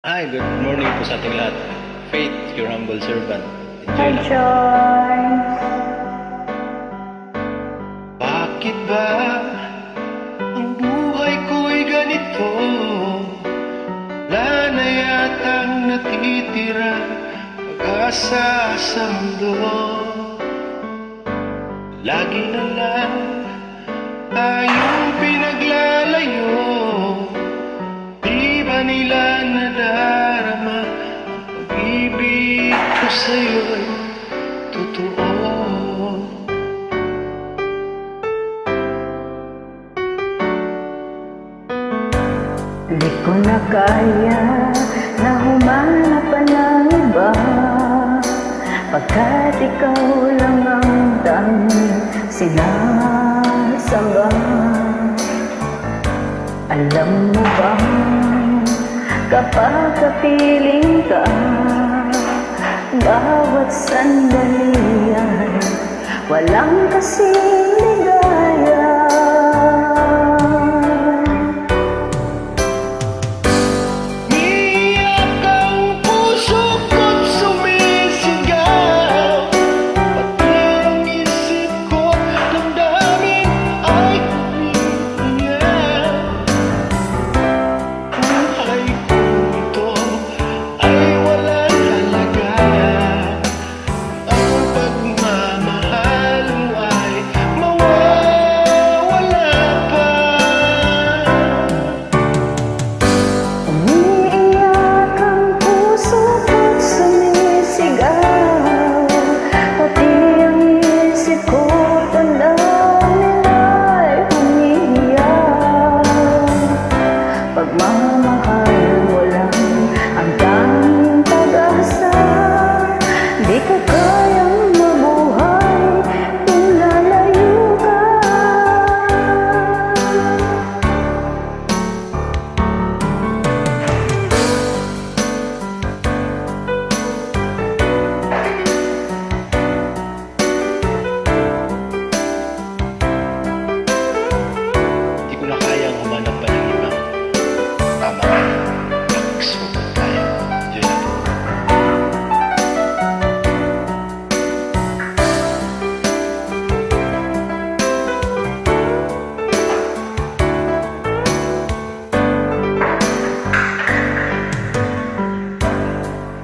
Hi, good morning po sa ating lahat. Faith, your humble servant. Enjoy Hi, lang. Joyce. Bakit ba ang buhay ko'y ganito? Wala na yatang natitira pag-asa sa mundo. Lagi na lang tayong pinaglalayo. Di ba nila nadarama ang pag-ibig ko sa'yo'y totoo? Di ko na kaya na humanap pa ng iba, pagkat ikaw lang ang tanging sinasamba. Alam mo ba, kapag kapiling ka, bawat sandali ay walang kasing ligaya. Niyak ang puso ko't sumisigaw, pati ang isip ko damdamin ay umiiyak. Buhay ko ito ay walang halaga, ang pagmamahal mo ay mawawala pa. Umiiyak ang puso ko't sumisigaw, pati ang isip ko damdamin ay umiiyak. Pagmamahal mo lang ang tanging pag-asa, di ko kayang mabuhay kung lalayo ka. Di ko na kayang humanap pa ng ibang tama ka. Mag-sugat tayo. Yun na po.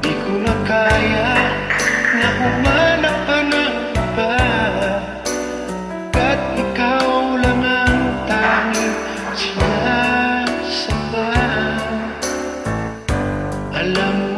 Di ko na kaya na humanap pa ng iba, kat ikaw lang ang tanging sinasamba. Alam